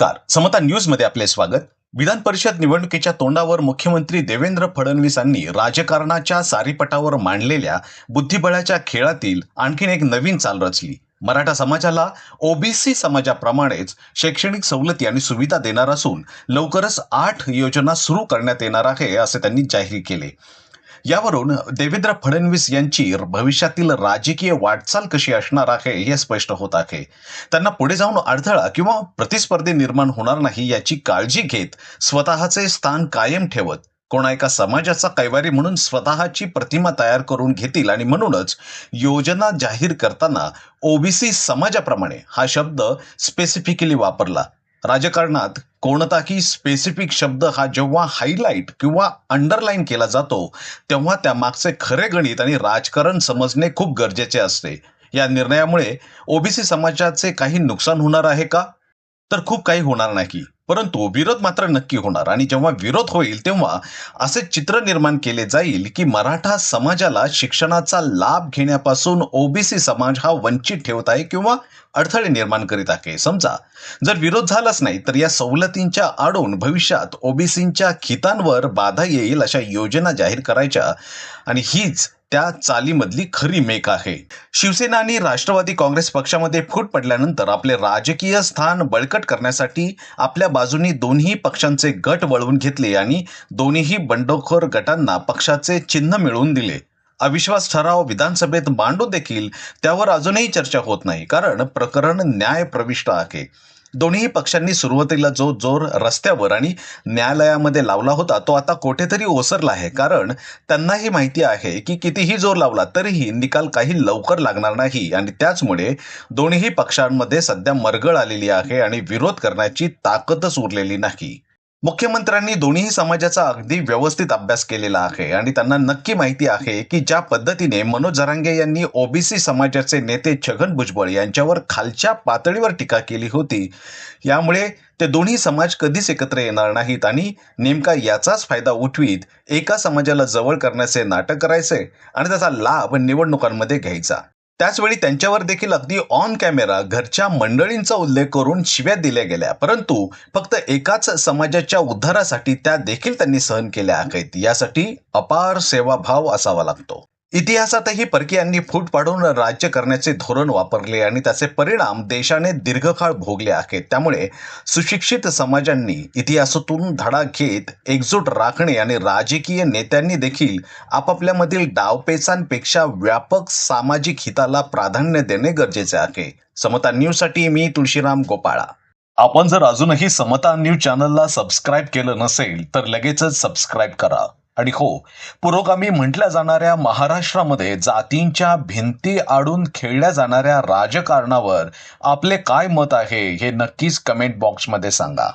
नमस्कार. समता न्यूजमध्ये आपले स्वागत. विधान परिषद निवडणुकीच्या तोंडावर मुख्यमंत्री देवेंद्र फडणवीसांनी राजकारणाच्या सारीपटावर मांडलेल्या बुद्धिबळाच्या खेळातील आणखीन एक नवीन चाल रचली. मराठा समाजाला ओबीसी समाजाप्रमाणेच शैक्षणिक सवलती आणि सुविधा देणार असून लवकरच 8 योजना सुरू करण्यात येणार आहे असे त्यांनी जाहीर केले. यावरून देवेंद्र फडणवीस यांची भविष्यातील राजकीय वाटचाल कशी असणार आहे हे स्पष्ट होत आहे. त्यांना पुढे जाऊन अडथळा किंवा प्रतिस्पर्धी निर्माण होणार नाही याची काळजी घेत स्वतःचे स्थान कायम ठेवत कोणा एका समाजाचा कैवारी म्हणून स्वतःची प्रतिमा तयार करून घेतील आणि म्हणूनच योजना जाहीर करताना ओबीसी समाजाप्रमाणे हा शब्द स्पेसिफिकली वापरला. राजकारणात कोणताही स्पेसिफिक शब्द हा जेव्हा हायलाइट किंवा अंडरलाईन केला जातो तेव्हा त्यामागचे खरे गणित आणि राजकारण समजणे खूप गरजेचे असते. या निर्णयामुळे ओबीसी समाजाचे काही नुकसान होणार आहे का? तर खूप काही होणार नाही, परंतु विरोध मात्र नक्की होणार. आणि जेव्हा विरोध होईल तेव्हा असे चित्र निर्माण केले जाईल की मराठा समाजाला शिक्षणाचा लाभ घेण्यापासून ओबीसी समाज हा वंचित ठेवत आहे किंवा अडथळे निर्माण करीत आहे. समजा जर विरोध झालाच नाही तर या सवलतींच्या आडून भविष्यात ओबीसींच्या खितांवर बाधा येईल अशा योजना जाहीर करायच्या आणि हीच त्या चालीमधली खरी मेक आहे. शिवसेना आणि राष्ट्रवादी काँग्रेस पक्षामध्ये फूट पडल्यानंतर आपले राजकीय स्थान बळकट करण्यासाठी आपल्या बाजूनी दोन्ही पक्षांचे गट वळवून घेतले आणि दोन्हीही बंडखोर गटांना पक्षाचे चिन्ह मिळवून दिले. अविश्वास ठराव विधानसभेत मांडून देखील त्यावर अजूनही चर्चा होत नाही, कारण प्रकरण न्याय प्रविष्ट आहे. दोन्ही पक्षांनी सुरुवातीला जो जोर रस्त्यावर आणि न्यायालयामध्ये लावला होता तो आता कुठेतरी ओसरला आहे, कारण त्यांनाही माहिती आहे की कितीही जोर लावला तरीही निकाल काही लवकर लागणार नाही आणि त्याचमुळे दोन्ही पक्षांमध्ये सध्या मरगळ आलेली आहे आणि विरोध करण्याची ताकदच उरलेली नाही. मुख्यमंत्र्यांनी दोन्ही समाजाचा अगदी व्यवस्थित अभ्यास केलेला आहे आणि त्यांना नक्की माहिती आहे की ज्या पद्धतीने मनोज जरांगे यांनी ओबीसी समाजाचे नेते छगन भुजबळ यांच्यावर खालच्या पातळीवर टीका केली होती, यामुळे ते दोन्ही समाज कधीच एकत्र येणार नाहीत आणि नेमका याचाच फायदा उठवीत एका समाजाला जवळ करण्याचे नाटक करायचे आणि त्याचा लाभ निवडणुकांमध्ये घ्यायचा. त्याचवेळी त्यांच्यावर देखील अगदी ऑन कॅमेरा घरच्या मंडळींचा उल्लेख करून शिव्या दिल्या गेल्या, परंतु फक्त एकाच समाजाच्या उद्धारासाठी त्या देखील त्यांनी सहन केल्या आहेत. यासाठी अपार सेवाभाव असावा लागतो. इतिहासातही परकीयांनी फूट पाडून राज्य करण्याचे धोरण वापरले आणि त्याचे परिणाम देशाने दीर्घकाळ भोगले आहेत. त्यामुळे सुशिक्षित समाजांनी इतिहासातून धडा घेत एकजूट राखणे आणि राजकीय नेत्यांनी देखील आपापल्यामधील डावपेचांपेक्षा व्यापक सामाजिक हिताला प्राधान्य देणे गरजेचे आहे. समता न्यूजसाठी मी तुळशीराम गोपाळा. आपण जर अजूनही समता न्यूज चॅनलला सबस्क्राईब केलं नसेल तर लगेचच सबस्क्राईब करा. आणि हो, पुरोगामी म्हटल्या जाणाऱ्या महाराष्ट्रामध्ये जातींच्या भिंती आडून खेळल्या जाणाऱ्या राजकारणावर आपले काय मत आहे हे नक्कीच कमेंट बॉक्समध्ये सांगा.